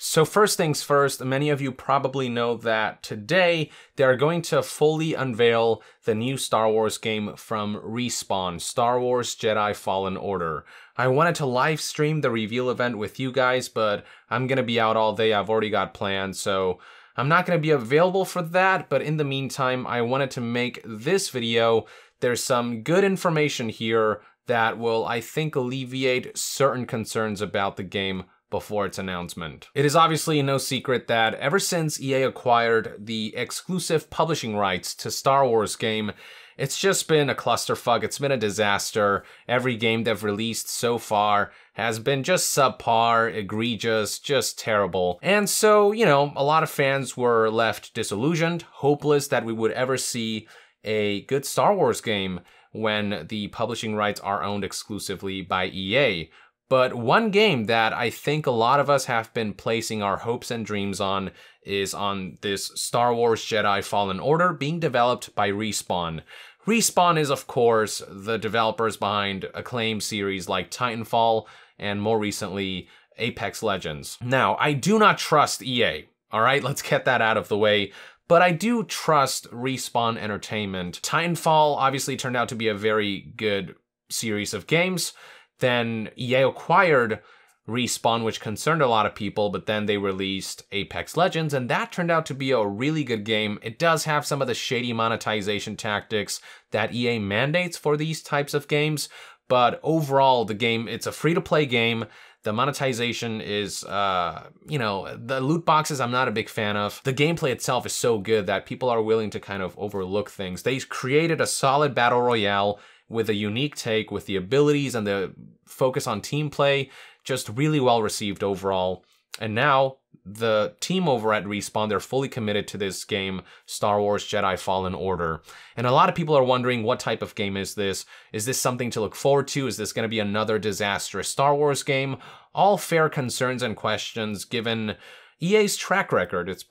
So first things first, many of you probably know that today they are going to fully unveil the new Star Wars game from Respawn, Star Wars Jedi Fallen Order. I wanted to live stream the reveal event with you guys, but I'm gonna be out all day. I've already got plans, so I'm not gonna be available for that. But in the meantime, I wanted to make this video. There's some good information here that will, I think, alleviate certain concerns about the game before its announcement. It is obviously no secret that ever since EA acquired the exclusive publishing rights to Star Wars game, it's just been a clusterfuck. It's been a disaster. Every game they've released so far has been just subpar, egregious, just terrible. And so, you know, a lot of fans were left disillusioned, hopeless that we would ever see a good Star Wars game when the publishing rights are owned exclusively by EA. But one game that I think a lot of us have been placing our hopes and dreams on is on this Star Wars Jedi Fallen Order being developed by Respawn. Respawn is, of course, the developers behind acclaimed series like Titanfall and more recently Apex Legends. Now, I do not trust EA, alright? Let's get that out of the way. But I do trust Respawn Entertainment. Titanfall obviously turned out to be a very good series of games. Then EA acquired Respawn, which concerned a lot of people, but then they released Apex Legends, and that turned out to be a really good game. It does have some of the shady monetization tactics that EA mandates for these types of games, but overall, the game, it's a free-to-play game. The monetization is, you know, the loot boxes I'm not a big fan of. The gameplay itself is so good that people are willing to kind of overlook things. They created a solid battle royale with a unique take, with the abilities and the focus on team play, just really well received overall. And now, the team over at Respawn, they're fully committed to this game, Star Wars Jedi Fallen Order. And a lot of people are wondering, what type of game is this? Is this something to look forward to? Is this going to be another disastrous Star Wars game? All fair concerns and questions given EA's track record. It's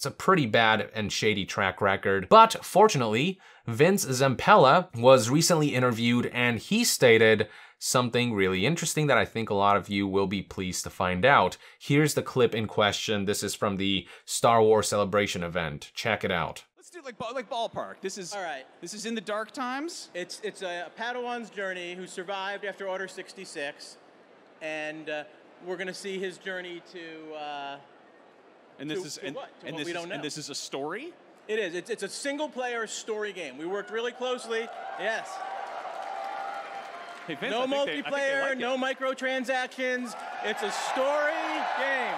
a pretty bad and shady track record. But fortunately, Vince Zampella was recently interviewed and he stated something really interesting that I think a lot of you will be pleased to find out. Here's the clip in question. This is from the Star Wars Celebration event. Check it out. Let's do like ballpark. This is all right. This is in the dark times. It's a Padawan's journey who survived after Order 66, and we're gonna see his journey to. And this is a story? It is. It's a single-player story game. We worked really closely. Yes. Hey, Vince, no multiplayer, no microtransactions. It's a story game.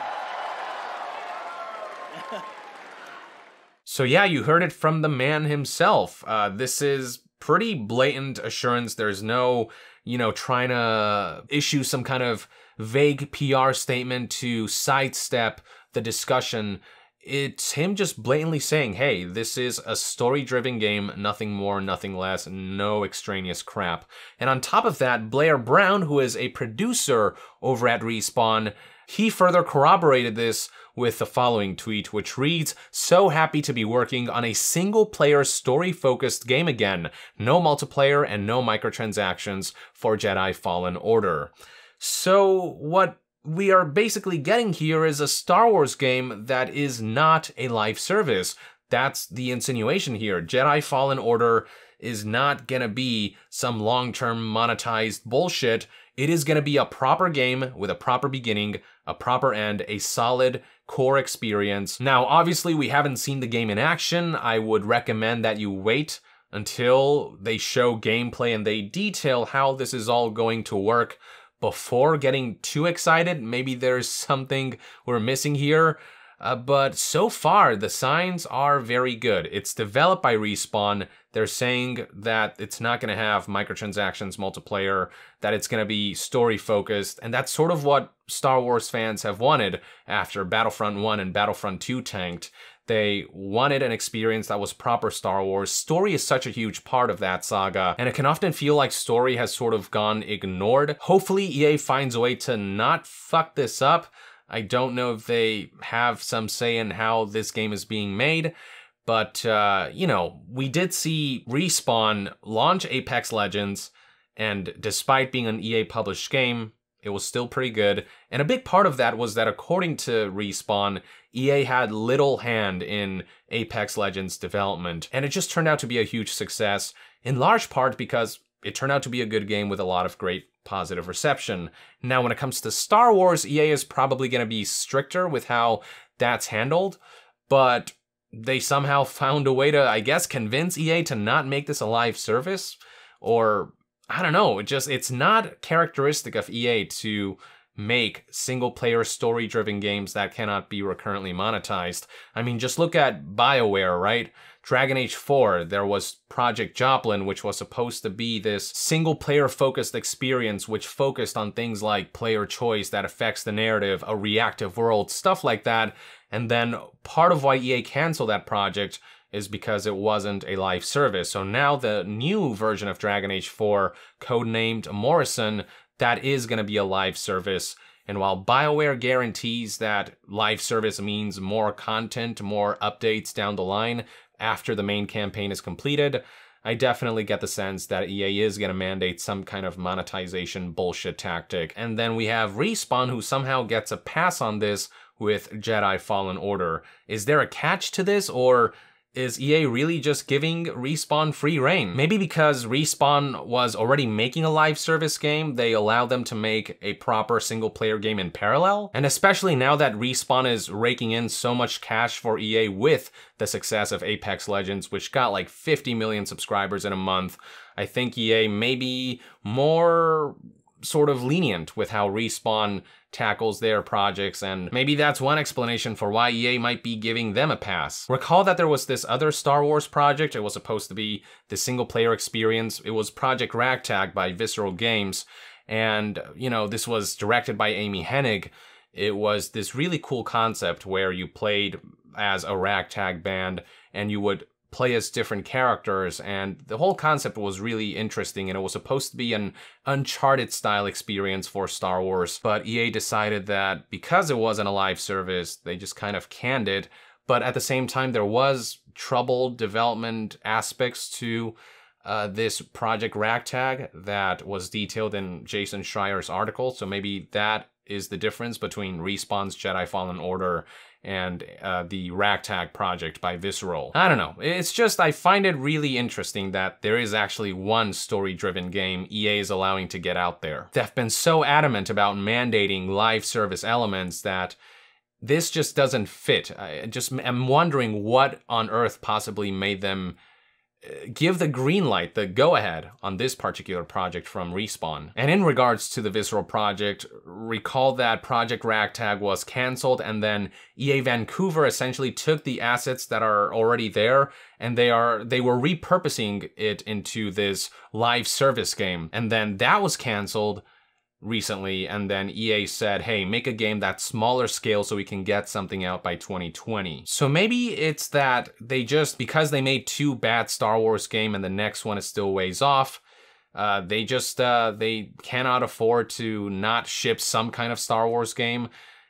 So yeah, you heard it from the man himself. This is pretty blatant assurance. There's no, you know, trying to issue some kind of vague PR statement to sidestep the discussion. It's him just blatantly saying, hey, this is a story-driven game, nothing more, nothing less, no extraneous crap. And on top of that, Blair Brown, who is a producer over at Respawn, he further corroborated this with the following tweet, which reads, "So happy to be working on a single-player story-focused game again. No multiplayer and no microtransactions for Jedi Fallen Order." So what we are basically getting here is a Star Wars game that is not a live service. That's the insinuation here. Jedi Fallen Order is not gonna be some long-term monetized bullshit. It is gonna be a proper game with a proper beginning, a proper end, a solid core experience. Now, obviously, we haven't seen the game in action. I would recommend that you wait until they show gameplay and they detail how this is all going to work before getting too excited. Maybe there's something we're missing here. But so far, the signs are very good. It's developed by Respawn. They're saying that it's not going to have microtransactions, multiplayer, that it's going to be story-focused, and that's sort of what Star Wars fans have wanted after Battlefront 1 and Battlefront 2 tanked. They wanted an experience that was proper Star Wars. Story is such a huge part of that saga, and it can often feel like story has sort of gone ignored. Hopefully, EA finds a way to not fuck this up. I don't know if they have some say in how this game is being made, but, you know, we did see Respawn launch Apex Legends, and despite being an EA-published game, it was still pretty good. And a big part of that was that according to Respawn, EA had little hand in Apex Legends development. And it just turned out to be a huge success, in large part because it turned out to be a good game with a lot of great positive reception. Now, when it comes to Star Wars, EA is probably going to be stricter with how that's handled, but they somehow found a way to, I guess, convince EA to not make this a live service, or I don't know, it's not characteristic of EA to make single-player story-driven games that cannot be recurrently monetized. I mean, just look at BioWare, right? Dragon Age 4, there was Project Joplin, which was supposed to be this single-player focused experience which focused on things like player choice that affects the narrative, a reactive world, stuff like that. And then part of why EA canceled that project is because it wasn't a live service. So now the new version of Dragon Age 4, codenamed Morrison, that is going to be a live service. And while BioWare guarantees that live service means more content, more updates down the line after the main campaign is completed, I definitely get the sense that EA is going to mandate some kind of monetization bullshit tactic. And then we have Respawn, who somehow gets a pass on this with Jedi Fallen Order. Is there a catch to this, or is EA really just giving Respawn free reign? Maybe because Respawn was already making a live service game, they allowed them to make a proper single-player game in parallel? And especially now that Respawn is raking in so much cash for EA with the success of Apex Legends, which got like 50 million subscribers in a month, I think EA may be more sort of lenient with how Respawn tackles their projects, and maybe that's one explanation for why EA might be giving them a pass. Recall that there was this other Star Wars project. It was supposed to be the single-player experience. It was Project Ragtag by Visceral Games, and, you know, this was directed by Amy Hennig. It was this really cool concept where you played as a ragtag band, and you would play as different characters, and the whole concept was really interesting, and it was supposed to be an Uncharted style experience for Star Wars, but EA decided that because it wasn't a live service, they just kind of canned it. But at the same time, there was troubled development aspects to this Project Ragtag that was detailed in Jason Schreier's article, so maybe that is the difference between Respawn's Jedi Fallen Order and the Ragtag project by Visceral. I don't know. It's just, I find it really interesting that there is actually one story-driven game EA is allowing to get out there. They've been so adamant about mandating live service elements that this just doesn't fit. I'm wondering what on earth possibly made them give the green light, the go-ahead on this particular project from Respawn. And in regards to the Visceral project, recall that Project Ragtag was canceled, and then EA Vancouver essentially took the assets that are already there, and they were repurposing it into this live service game. And then that was canceled recently, and then EA said, hey, make a game that's smaller scale so we can get something out by 2020. So maybe it's that they just, because they made two bad Star Wars games and the next one is still ways off, they cannot afford to not ship some kind of Star Wars game,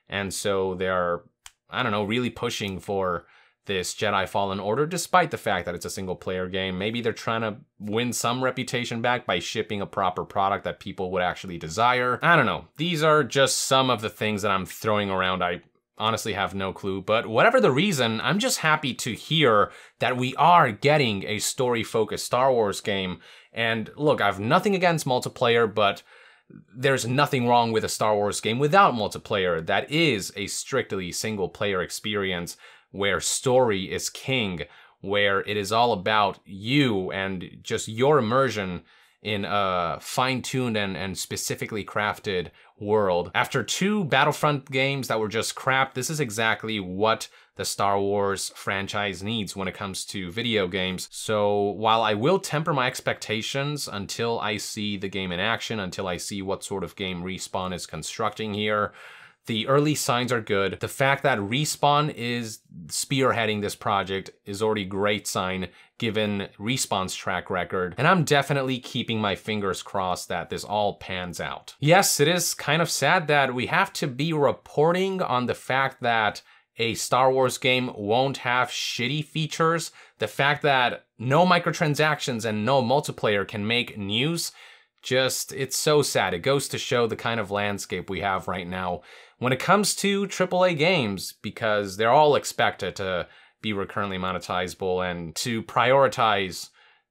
and so they're, I don't know, really pushing for this Jedi Fallen Order, despite the fact that it's a single-player game. Maybe they're trying to win some reputation back by shipping a proper product that people would actually desire. I don't know. These are just some of the things that I'm throwing around. I honestly have no clue, but whatever the reason, I'm just happy to hear that we are getting a story-focused Star Wars game. And look, I have nothing against multiplayer, but there's nothing wrong with a Star Wars game without multiplayer. That is a strictly single-player experience where story is king, where it is all about you and just your immersion in a fine-tuned and specifically crafted world. After two Battlefront games that were just crap, this is exactly what the Star Wars franchise needs when it comes to video games. So while I will temper my expectations until I see the game in action, until I see what sort of game Respawn is constructing here, the early signs are good. The fact that Respawn is spearheading this project is already a great sign given Respawn's track record, and I'm definitely keeping my fingers crossed that this all pans out. Yes, it is kind of sad that we have to be reporting on the fact that a Star Wars game won't have shitty features. The fact that no microtransactions and no multiplayer can make news it's so sad. It goes to show the kind of landscape we have right now when it comes to AAA games, because they're all expected to be recurrently monetizable and to prioritize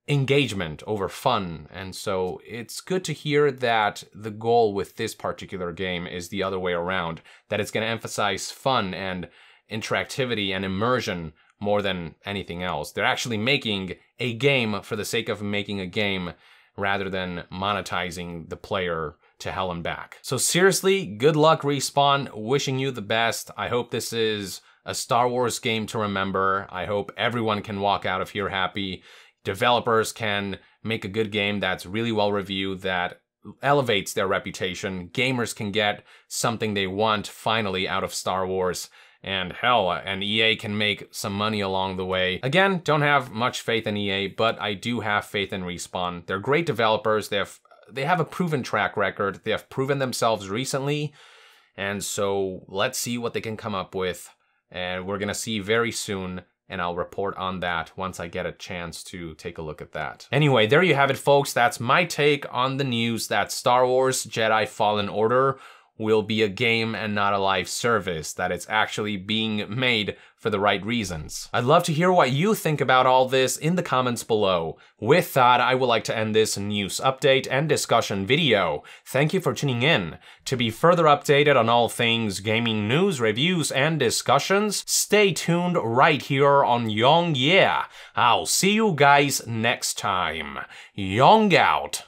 engagement over fun. And so it's good to hear that the goal with this particular game is the other way around, that it's going to emphasize fun and interactivity and immersion more than anything else. They're actually making a game for the sake of making a game rather than monetizing the player to hell and back. So seriously, good luck, Respawn. Wishing you the best. I hope this is a Star Wars game to remember. I hope everyone can walk out of here happy. Developers can make a good game that's really well reviewed, that elevates their reputation. Gamers can get something they want finally out of Star Wars. And hell, and EA can make some money along the way. Again, don't have much faith in EA, but I do have faith in Respawn. They're great developers. They have a proven track record. They have proven themselves recently. And so let's see what they can come up with. And we're gonna see very soon, and I'll report on that once I get a chance to take a look at that. Anyway, there you have it, folks. That's my take on the news that Star Wars Jedi Fallen Order will be a game and not a live service, that it's actually being made for the right reasons. I'd love to hear what you think about all this in the comments below. With that, I would like to end this news update and discussion video. Thank you for tuning in. To be further updated on all things gaming news, reviews, and discussions, stay tuned right here on Young Yeah. I'll see you guys next time. Young out.